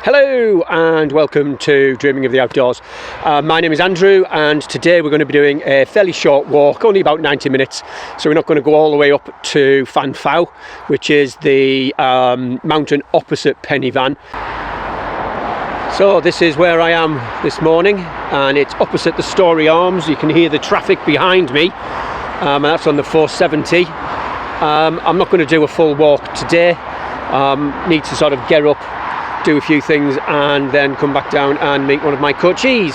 Hello and welcome to Dreaming of the Outdoors. My name is Andrew and today we're going to be doing a fairly short walk, only about 90 minutes. So we're not going to go all the way up to Fan Fawr, which is the mountain opposite Pen y Fan. So this is where I am this morning and it's opposite the Story Arms. You can hear the traffic behind me and that's on the 470. I'm not going to do a full walk today. Need to sort of get up, do a few things and then come back down and meet one of my coachees.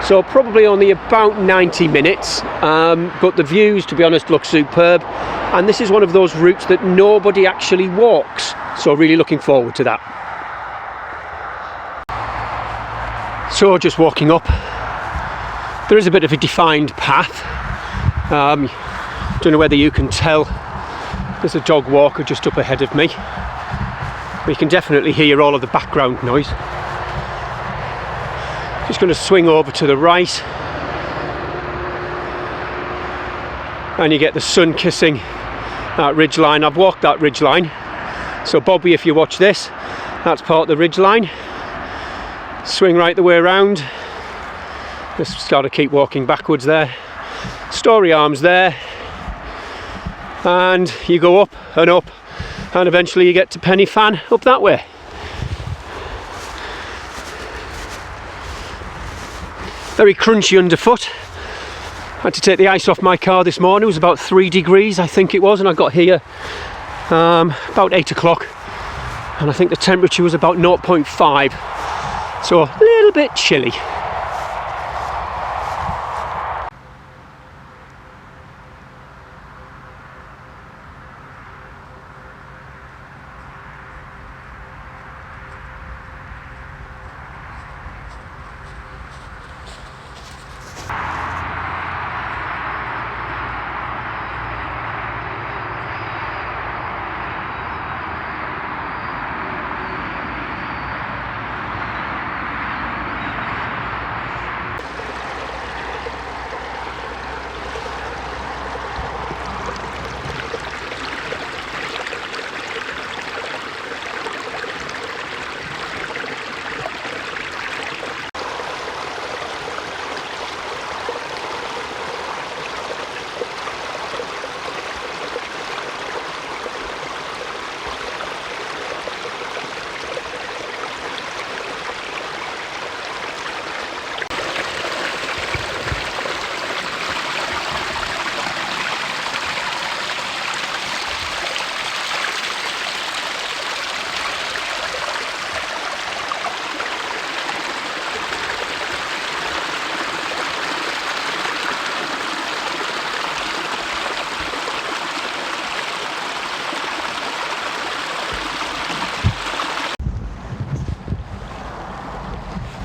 So probably only about 90 minutes, but the views, to be honest, look superb. And this is one of those routes that nobody actually walks. So really looking forward to that. So just walking up, there is a bit of a defined path. Don't know whether you can tell, there's a dog walker just up ahead of me. We can definitely hear all of the background noise. Just going to swing over to the right and you get the sun kissing that ridgeline. I've walked that ridgeline, so Bobby, if you watch this, that's part of the ridgeline. Swing right the way around. Just got to keep walking backwards there. Story Arms there, and you go up and up and eventually you get to Pen y Fan up that way. Very crunchy underfoot. Had to take the ice off my car this morning. It was about 3 degrees I think it was, and I got here about 8 o'clock and I think the temperature was about 0.5, so a little bit chilly.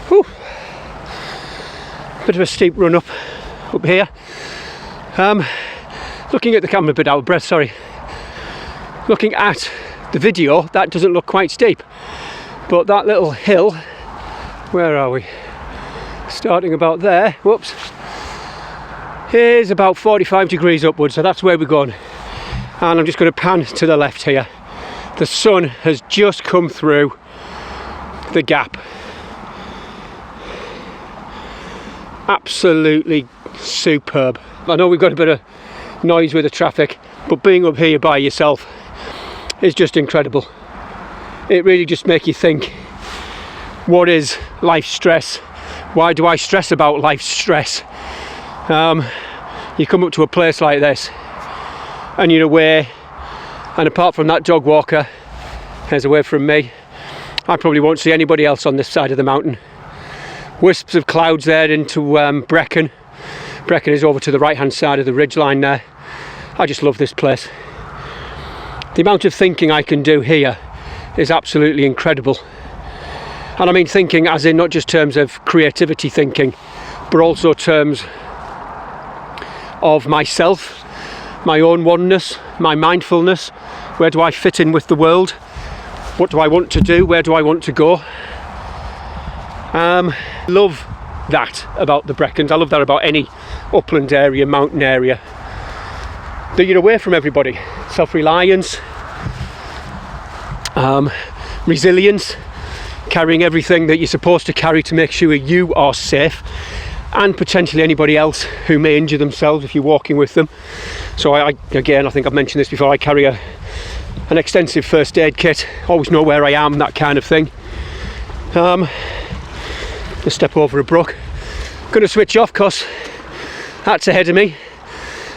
Whew. Bit of a steep run up here. Looking at the camera, a bit out of breath, sorry. Looking at the video, that doesn't look quite steep. But that little hill, where are we? Starting about there, whoops, is about 45 degrees upwards, so that's where we're going. And I'm just going to pan to the left here. The sun has just come through the gap. Absolutely superb. I know we've got a bit of noise with the traffic, but being up here by yourself is just incredible. It really just makes you think, what is life stress? Why do I stress about life stress? You come up to a place like this and you're away, and apart from that dog walker, there's away from me, I probably won't see anybody else on this side of the mountain. Wisps of clouds there into Brecon. Brecon is over to the right hand side of the ridgeline there. I just love this place. The amount of thinking I can do here is absolutely incredible. And I mean thinking as in not just terms of creativity thinking, but also terms of myself, my own oneness, my mindfulness. Where do I fit in with the world? What do I want to do? Where do I want to go? Love that about the Brecons. I love that about any upland area, mountain area, that you're away from everybody. Self-reliance, resilience, carrying everything that you're supposed to carry to make sure you are safe, and potentially anybody else who may injure themselves if you're walking with them. So again, I think I've mentioned this before, I carry an extensive first aid kit, always know where I am, that kind of thing. Just step over a brook. Going to switch off because that's ahead of me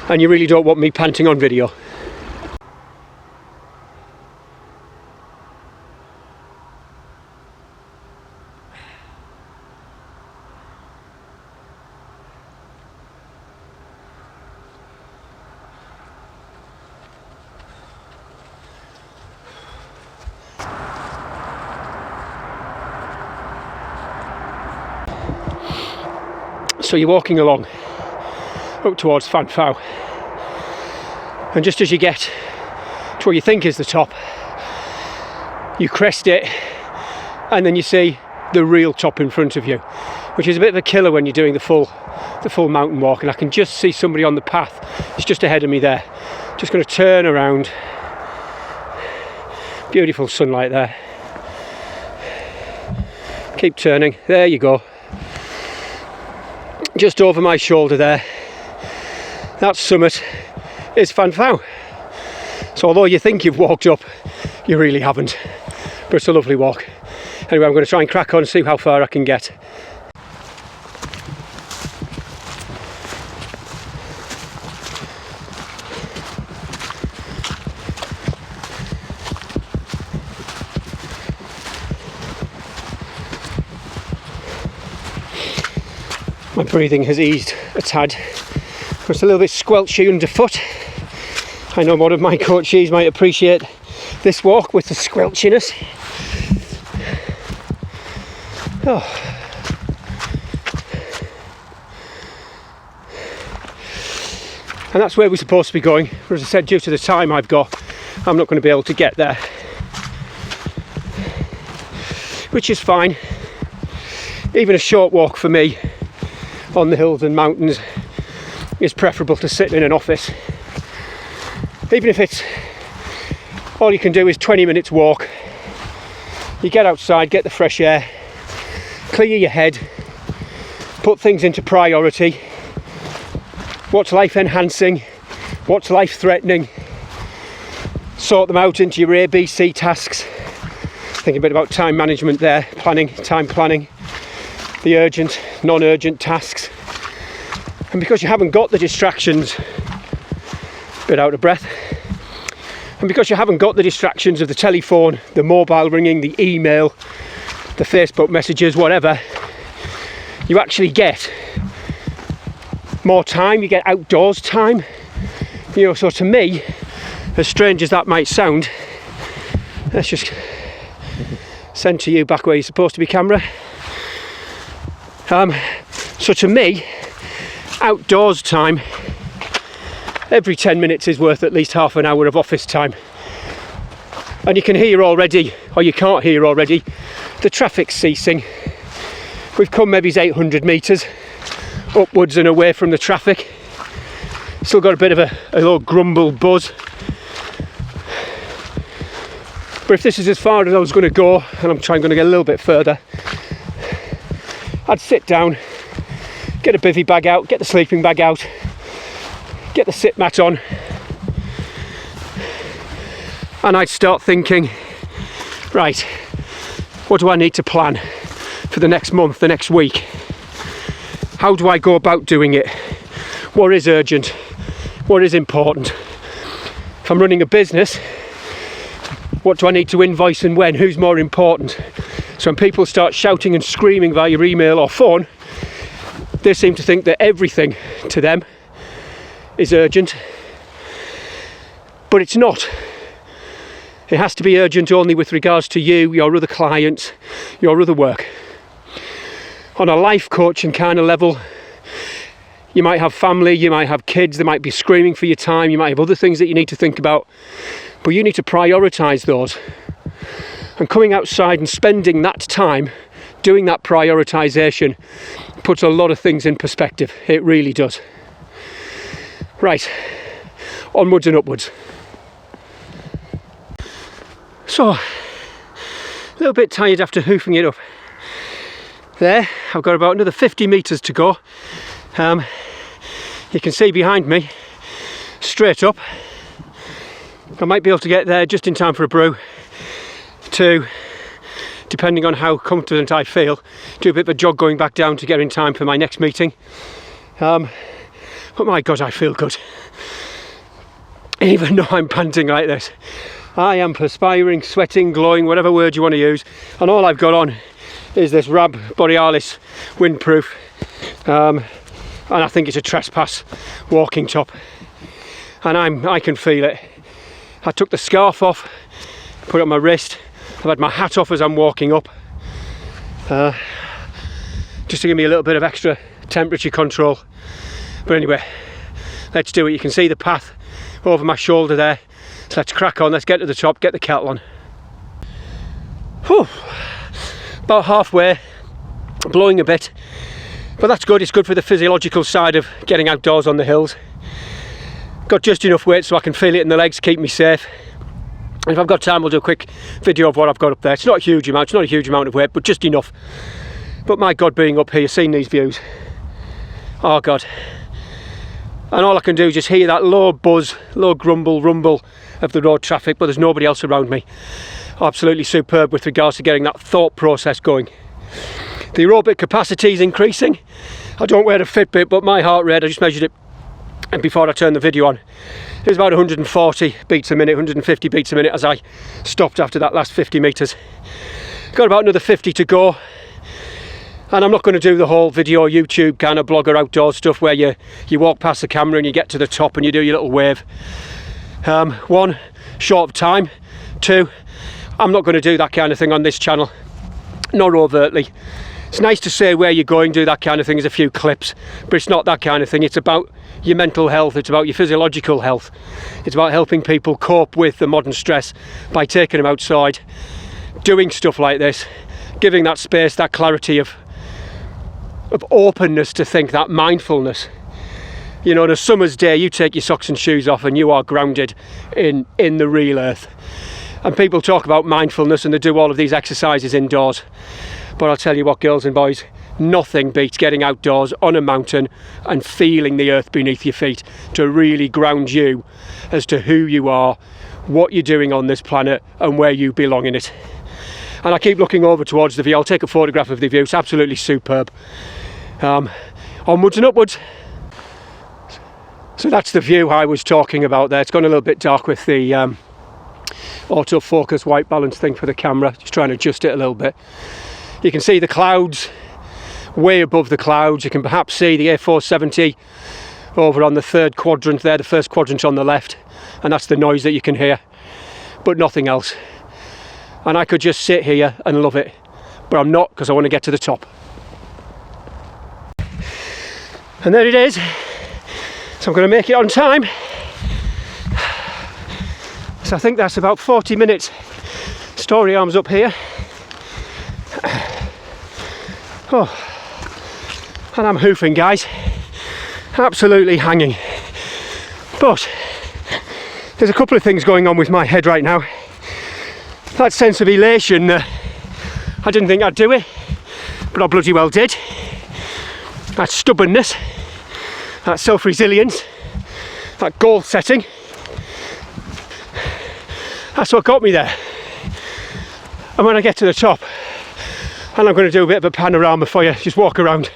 and you really don't want me panting on video. So you're walking along up towards Fan Fawr, and just as you get to where you think is the top, you crest it and then you see the real top in front of you, which is a bit of a killer when you're doing the full mountain walk. And I can just see somebody on the path, it's just ahead of me there. Just going to turn around. Beautiful sunlight there. Keep turning, there you go. Just over my shoulder there, that summit is Fan Fawr. So although you think you've walked up, you really haven't, but it's a lovely walk. Anyway, I'm going to try and crack on and see how far I can get. My breathing has eased a tad. It's a little bit squelchy underfoot. I know one of my coaches might appreciate this walk with the squelchiness. Oh. And that's where we're supposed to be going. But as I said, due to the time I've got, I'm not going to be able to get there. Which is fine. Even a short walk for me on the hills and mountains is preferable to sitting in an office. Even if it's all you can do is 20 minutes walk, you get outside, get the fresh air, clear your head, put things into priority. What's life enhancing, what's life threatening, sort them out into your ABC tasks. Think a bit about time management there, time planning, the urgent, non-urgent tasks. And because you haven't got the distractions, a bit out of breath, and because you haven't got the distractions of the telephone, the mobile ringing, the email, the Facebook messages, whatever, you actually get more time, you get outdoors time. You know, so to me, as strange as that might sound, let's just send to you back where you're supposed to be, camera. So to me, outdoors time, every 10 minutes is worth at least half an hour of office time. And you can hear already, or you can't hear already, the traffic ceasing. We've come maybe 800 metres upwards and away from the traffic. Still got a bit of a little grumble buzz. But if this is as far as I was going to go, and I'm going to get a little bit further, I'd sit down, get a bivvy bag out, get the sleeping bag out, get the sit mat on, and I'd start thinking, right, what do I need to plan for the next month, the next week? How do I go about doing it? What is urgent? What is important? If I'm running a business, what do I need to invoice and when? Who's more important? So when people start shouting and screaming via email or phone, they seem to think that everything to them is urgent. But it's not. It has to be urgent only with regards to you, your other clients, your other work. On a life coaching kind of level, you might have family, you might have kids, they might be screaming for your time, you might have other things that you need to think about, but you need to prioritise those. And coming outside and spending that time doing that prioritisation puts a lot of things in perspective. It really does. Right, onwards and upwards. So, little bit tired after hoofing it up. There, I've got about another 50 metres to go. You can see behind me, straight up. I might be able to get there just in time for a brew. To, depending on how confident I feel, do a bit of a jog going back down to get in time for my next meeting. But my God, I feel good. Even though I'm panting like this. I am perspiring, sweating, glowing, whatever word you want to use. And all I've got on is this Rab Borealis windproof. And I think it's a trespass walking top. And I can feel it. I took the scarf off, put it on my wrist. I've had my hat off as I'm walking up. Just to give me a little bit of extra temperature control. But anyway, let's do it. You can see the path over my shoulder there. So let's crack on, let's get to the top, get the kettle on. Whew. About halfway, blowing a bit. But that's good, it's good for the physiological side of getting outdoors on the hills. Got just enough weight so I can feel it in the legs, keep me safe. And if I've got time, we'll do a quick video of what I've got up there. It's not a huge amount, of weight, but just enough. But my God, being up here, seeing these views. Oh God. And all I can do is just hear that low buzz, low grumble, rumble of the road traffic, but there's nobody else around me. Absolutely superb with regards to getting that thought process going. The aerobic capacity is increasing. I don't wear a Fitbit, but my heart rate, I just measured it and before I turned the video on, it was about 140 beats a minute, 150 beats a minute as I stopped after that last 50 metres. Got about another 50 to go. And I'm not going to do the whole video YouTube kind of blogger outdoor stuff where you walk past the camera and you get to the top and you do your little wave. One, short of time. Two, I'm not going to do that kind of thing on this channel, not overtly. It's nice to say where you're going, do that kind of thing, as a few clips, but it's not that kind of thing. It's about your mental health, it's about your physiological health. It's about helping people cope with the modern stress by taking them outside, doing stuff like this, giving that space, that clarity of openness to think, that mindfulness. You know, on a summer's day, you take your socks and shoes off and you are grounded in the real earth. And people talk about mindfulness and they do all of these exercises indoors. But I'll tell you what, girls and boys, nothing beats getting outdoors on a mountain and feeling the earth beneath your feet to really ground you as to who you are, what you're doing on this planet and where you belong in it. And I keep looking over towards the view. I'll take a photograph of the view. It's absolutely superb. Onwards and upwards. So that's the view I was talking about there. It's gone a little bit dark with the autofocus white balance thing for the camera. Just trying to adjust it a little bit. You can see the clouds way above the clouds. You can perhaps see the A470 over on the third quadrant there, the first quadrant on the left. And that's the noise that you can hear, but nothing else. And I could just sit here and love it, but I'm not, because I want to get to the top. And there it is. So I'm going to make it on time. So I think that's about 40 minutes. Story arms up here. Oh, and I'm hoofing, guys. Absolutely hanging. But there's a couple of things going on with my head right now. That sense of elation, I didn't think I'd do it, but I bloody well did. That stubbornness, that self-resilience, that goal setting, that's what got me there. And when I get to the top, and I'm going to do a bit of a panorama for you, just walk around,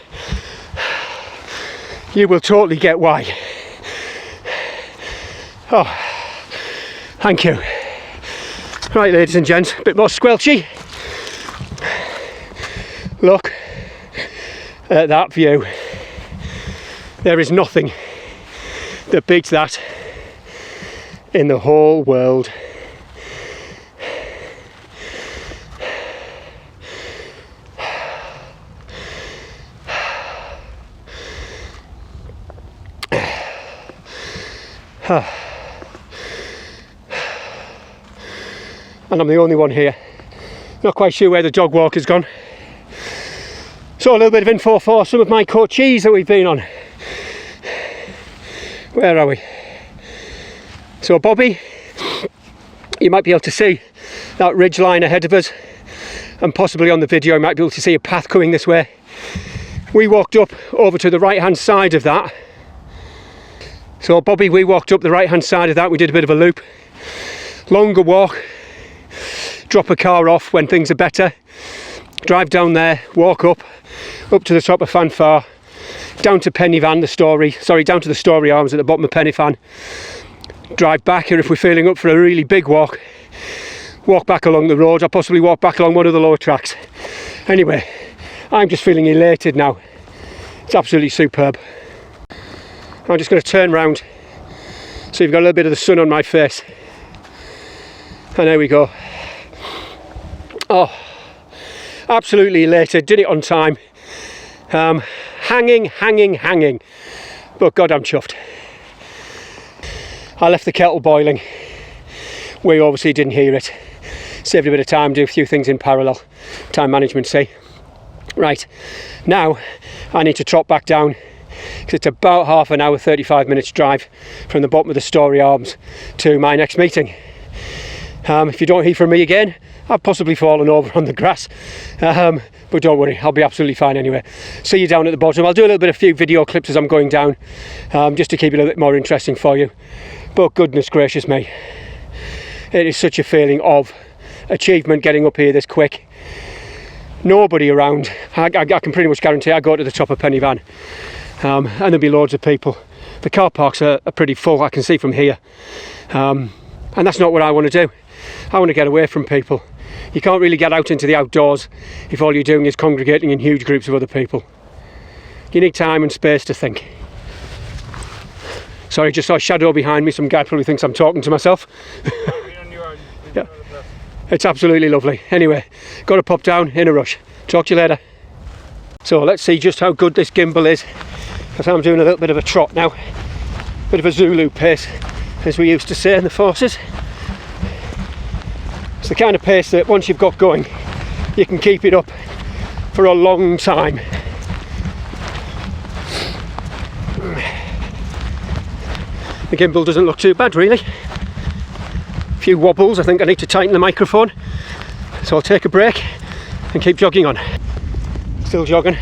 you will totally get why. Oh, thank you. Right, ladies and gents, a bit more squelchy. Look at that view. There is nothing that beats that in the whole world. And I'm the only one here. Not quite sure where the dog walk has gone. So a little bit of info for some of my coachees that we've been on. Where are we? So Bobby, you might be able to see that ridge line ahead of us. and possibly on the video you might be able to see a path coming this way. We walked up over to the right hand side of that. So Bobby, we walked up the right hand side of that, we did a bit of a loop, longer walk, drop a car off when things are better, drive down there, walk up to the top of Fan Fawr, down to down to the Story Arms at the bottom of Pennyfan, drive back, or if we're feeling up for a really big walk back along the road, or possibly walk back along one of the lower tracks. Anyway, I'm just feeling elated now. It's absolutely superb. I'm just going to turn round so you've got a little bit of the sun on my face. And there we go. Oh, absolutely elated, did it on time. Hanging, but God, I'm chuffed. I left the kettle boiling. We obviously didn't hear it. Saved a bit of time, do a few things in parallel. Time management, see. Right, now I need to trot back down, because it's about half an hour, 35 minutes drive from the bottom of the Story Arms to my next meeting. If you don't hear from me again, I've possibly fallen over on the grass, but don't worry, I'll be absolutely fine anyway. See you down at the bottom. I'll do a few video clips as I'm going down, just to keep it a little bit more interesting for you. But goodness gracious me, it is such a feeling of achievement getting up here this quick. Nobody around. I can pretty much guarantee I go to the top of Pennyfan, and there'll be loads of people. The car parks are pretty full, I can see from here, and that's not what I want to do. I want to get away from people. You can't really get out into the outdoors if all you're doing is congregating in huge groups of other people. You need time and space to think. Sorry, just saw a shadow behind me. Some guy probably thinks I'm talking to myself. Yeah. It's absolutely lovely. Anyway, got to pop down in a rush. Talk to you later. So let's see just how good this gimbal is, because I'm doing a little bit of a trot now. Bit of a Zulu pace, as we used to say in the forces. It's the kind of pace that once you've got going, you can keep it up for a long time. The gimbal doesn't look too bad really. A few wobbles, I think I need to tighten the microphone. So I'll take a break and keep jogging on. Still jogging.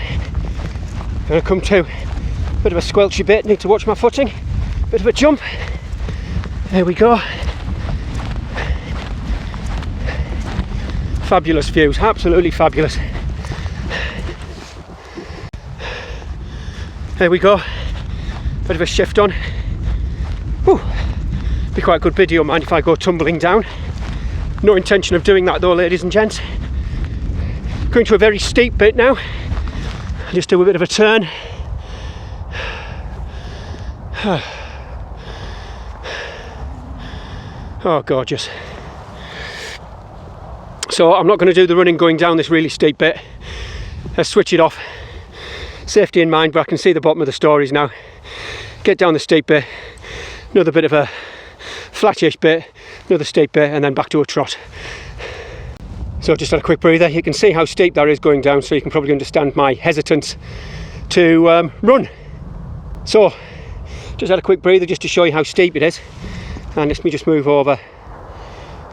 Gonna come to a bit of a squelchy bit, need to watch my footing. Bit of a jump. There we go. Fabulous views, absolutely fabulous. There we go. Bit of a shift on. Whew. Be quite a good video, mind if I go tumbling down. No intention of doing that though, ladies and gents. Going to a very steep bit now. Just do a bit of a turn. Oh, gorgeous. So I'm not going to do the running going down this really steep bit. Let's switch it off. Safety in mind, but I can see the bottom of the Stories now. Get down the steep bit, another bit of a flattish bit, another steep bit, and then back to a trot. So just had a quick breather. You can see how steep that is going down, so you can probably understand my hesitance to run. So just had a quick breather just to show you how steep it is. And let me just move over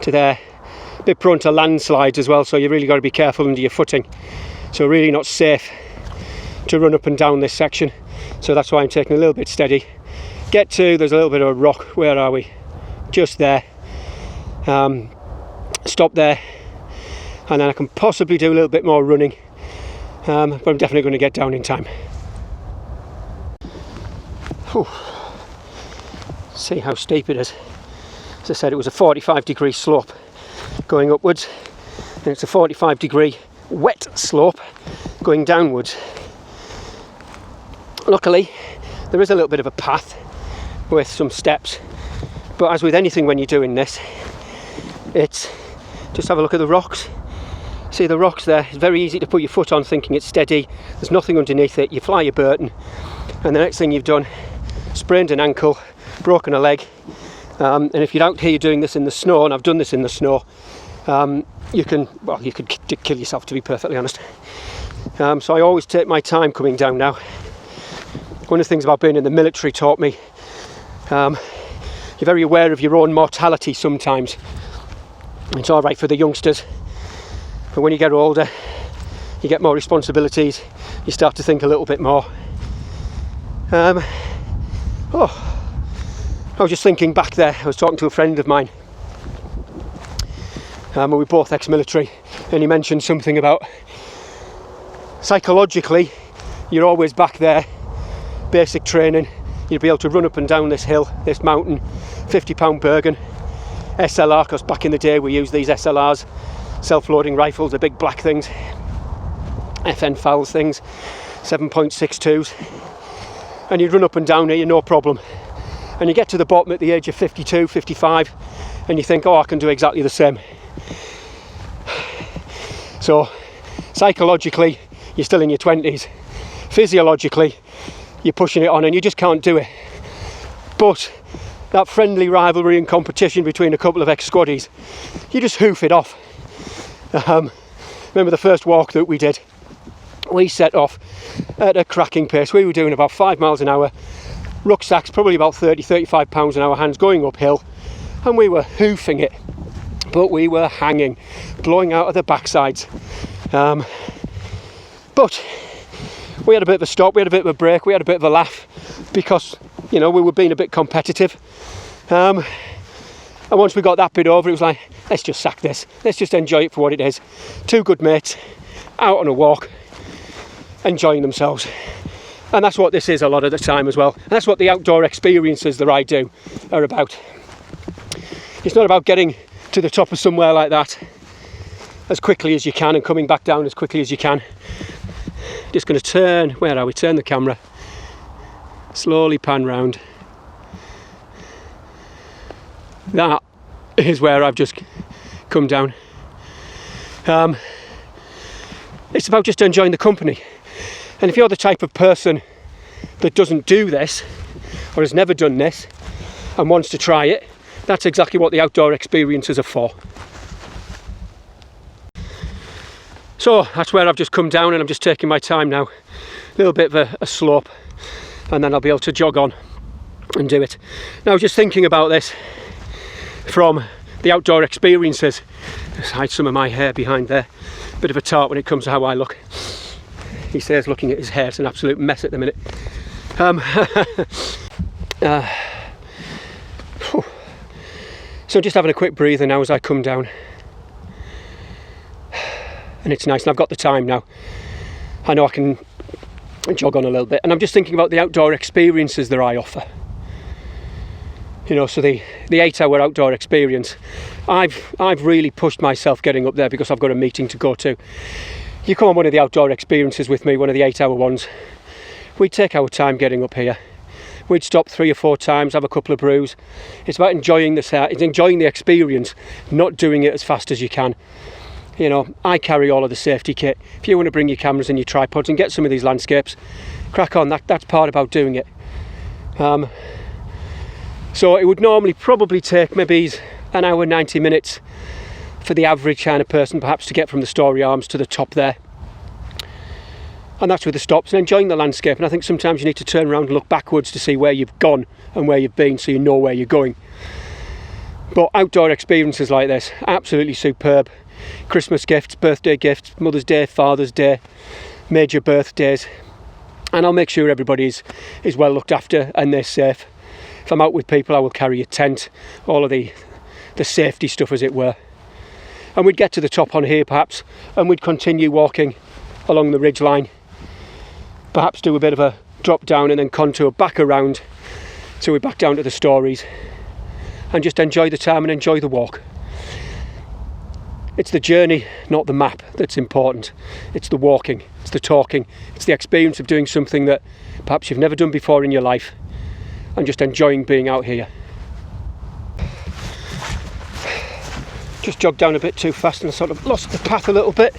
to there. A bit prone to landslides as well, so you really got to be careful under your footing. So really not safe to run up and down this section. So that's why I'm taking a little bit steady. Get to, there's a little bit of a rock. Where are we? Just there. Stop there. And then I can possibly do a little bit more running. But I'm definitely going to get down in time. Whew. See how steep it is. As I said, it was a 45-degree slope going upwards, and it's a 45-degree wet slope going downwards. Luckily, there is a little bit of a path with some steps, but as with anything when you're doing this, it's just have a look at the rocks. See the rocks there? It's very easy to put your foot on thinking it's steady. There's nothing underneath it. You fly your Burton, and the next thing you've done, sprained an ankle, broken a leg. And if you're out here doing this in the snow, and I've done this in the snow, you could kill yourself, to be perfectly honest. So I always take my time coming down now. One of the things about being in the military taught me, you're very aware of your own mortality sometimes. It's all right for the youngsters But when you get older, you get more responsibilities, you start to think a little bit more. I was just thinking back there, I was talking to a friend of mine, and we're both ex-military, and he mentioned something about psychologically, you're always back there, basic training, you'd be able to run up and down this hill, this mountain, 50-pound Bergen, SLR, because back in the day we used these SLRs, self-loading rifles, the big black things, Fan Fawr things, 7.62s, and you'd run up and down here, no problem. And you get to the bottom at the age of 52, 55, and you think, oh, I can do exactly the same. So, psychologically, you're still in your 20s. Physiologically, you're pushing it on and you just can't do it. But that friendly rivalry and competition between a couple of ex-squaddies, you just hoof it off. Remember the first walk that we did? We set off at a cracking pace. We were doing about 5 miles an hour, rucksacks probably about 30-35 pounds in our hands, going uphill, and we were hoofing it, but we were hanging, blowing out of the backsides. But we had a bit of a stop, we had a bit of a break, we had a bit of a laugh, because, you know, we were being a bit competitive. And once we got that bit over, it was like, let's just sack this, let's just enjoy it for what it is. Two good mates out on a walk, enjoying themselves. And that's what this is a lot of the time as well. And that's what the outdoor experiences that I do are about. It's not about getting to the top of somewhere like that as quickly as you can and coming back down as quickly as you can. Just going to turn, where are we? Turn the camera, slowly pan round. That is where I've just come down. It's about just enjoying the company. And if you're the type of person that doesn't do this, or has never done this, and wants to try it, that's exactly what the outdoor experiences are for. So that's where I've just come down, and I'm just taking my time now. A little bit of a slope, and then I'll be able to jog on and do it. Now, just thinking about this from the outdoor experiences, just hide some of my hair behind there. Bit of a tart when it comes to how I look. He says looking at his hair, it's an absolute mess at the minute. So just having a quick breather now as I come down. And it's nice, and I've got the time now. I know I can jog on a little bit. And I'm just thinking about the outdoor experiences that I offer. You know, so the 8-hour outdoor experience, I've really pushed myself getting up there because I've got a meeting to go to. You come on one of the outdoor experiences with me, one of the 8-hour ones, we'd take our time getting up here. We'd stop 3 or 4 times, have a couple of brews. It's about enjoying the experience, not doing it as fast as you can. You know, I carry all of the safety kit. If you want to bring your cameras and your tripods and get some of these landscapes, crack on, that's part about doing it. So it would normally probably take maybe an hour, 90 minutes for the average kind of person, perhaps, to get from the Story Arms to the top there. And that's with the stops and enjoying the landscape. And I think sometimes you need to turn around and look backwards to see where you've gone and where you've been, so you know where you're going. But outdoor experiences like this, absolutely superb. Christmas gifts, birthday gifts, Mother's Day, Father's Day, major birthdays. And I'll make sure everybody is well looked after and they're safe. If I'm out with people, I will carry a tent, all of the safety stuff, as it were. And we'd get to the top on here perhaps, and we'd continue walking along the ridge line, perhaps do a bit of a drop down and then contour back around, so we're back down to the Stories, and just enjoy the time and enjoy the walk. It's the journey, not the map, that's important. It's the walking, it's the talking, it's the experience of doing something that perhaps you've never done before in your life, and just enjoying being out here. Just jogged down a bit too fast and I sort of lost the path a little bit.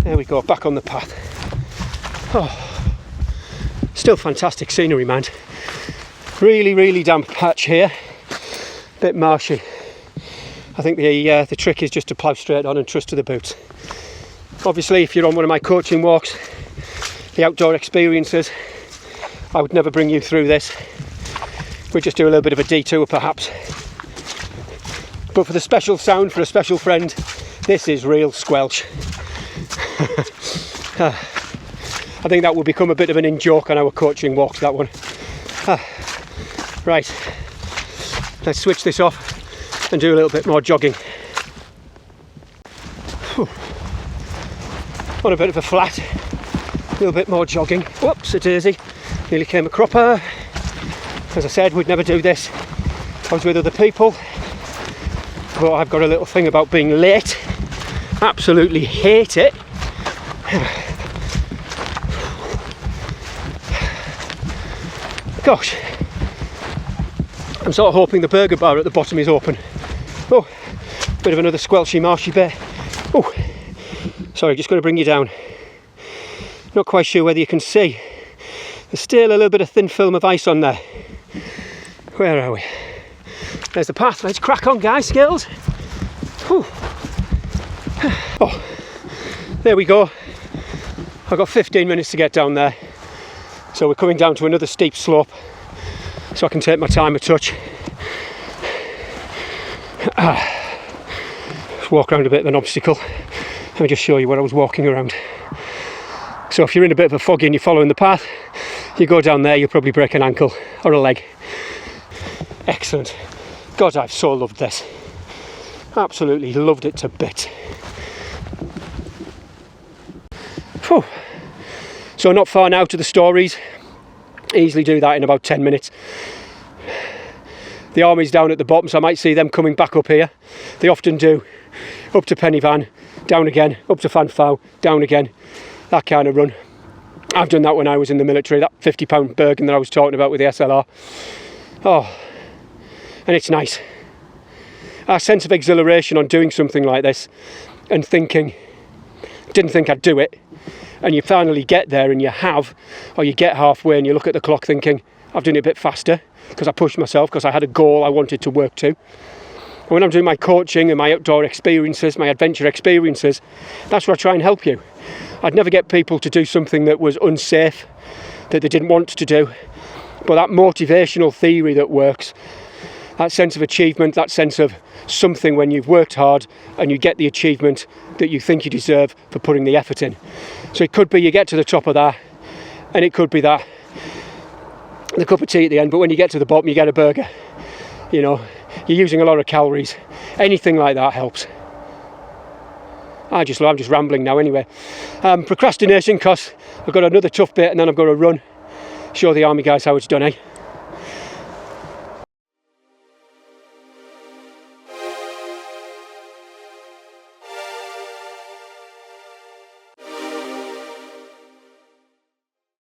There we go, back on the path. Oh, still fantastic scenery, man. Really, really damp patch here. Bit marshy. I think the trick is just to plough straight on and trust to the boots. Obviously, if you're on one of my coaching walks, the outdoor experiences, I would never bring you through this. We'd just do a little bit of a detour perhaps. But for the special sound, for a special friend, This is real squelch. I think that will become a bit of an in-joke on our coaching walks, that one. Right, let's switch this off and do a little bit more jogging. Whew. On a bit of a flat, a little bit more jogging. Whoops, a daisy, nearly came a cropper. As I said, we'd never do this. I was with other people, but I've got a little thing about being late. Absolutely hate it. Gosh, I'm sort of hoping the burger bar at the bottom is open. Oh, bit of another squelchy marshy bear. Oh, sorry, just going to bring you down. Not quite sure whether you can see. There's still a little bit of thin film of ice on there. Where are we? There's the path. Let's crack on, guys. Skills. Whew. Oh, there we go. I've got 15 minutes to get down there. So we're coming down to another steep slope, so I can take my time a touch. Walk around a bit of an obstacle. Let me just show you what I was walking around. So if you're in a bit of a foggy and you're following the path, you go down there, you'll probably break an ankle or a leg. Excellent. God, I've so loved this. Absolutely loved it to bits. Whew. So not far now to the stories. Easily do that in about 10 minutes. The army's down at the bottom, so I might see them coming back up here. They often do. Up to Pennyvan, down again, up to Fan Fawr, down again. That kind of run. I've done that when I was in the military, that £50 Bergen that I was talking about with the SLR. Oh, and it's nice. Our sense of exhilaration on doing something like this and thinking, didn't think I'd do it, and you finally get there and you have, or you get halfway and you look at the clock thinking, I've done it a bit faster because I pushed myself, because I had a goal I wanted to work to. And when I'm doing my coaching and my outdoor experiences, my adventure experiences, that's where I try and help you. I'd never get people to do something that was unsafe, that they didn't want to do, but that motivational theory that works, that sense of achievement, that sense of something when you've worked hard and you get the achievement that you think you deserve for putting the effort in. So it could be you get to the top of that, and it could be that, the cup of tea at the end, but when you get to the bottom you get a burger. You know, you're using a lot of calories. Anything like that helps. I'm just rambling now anyway. Procrastination, because I've got another tough bit and then I've got to run. Show the army guys how it's done, eh?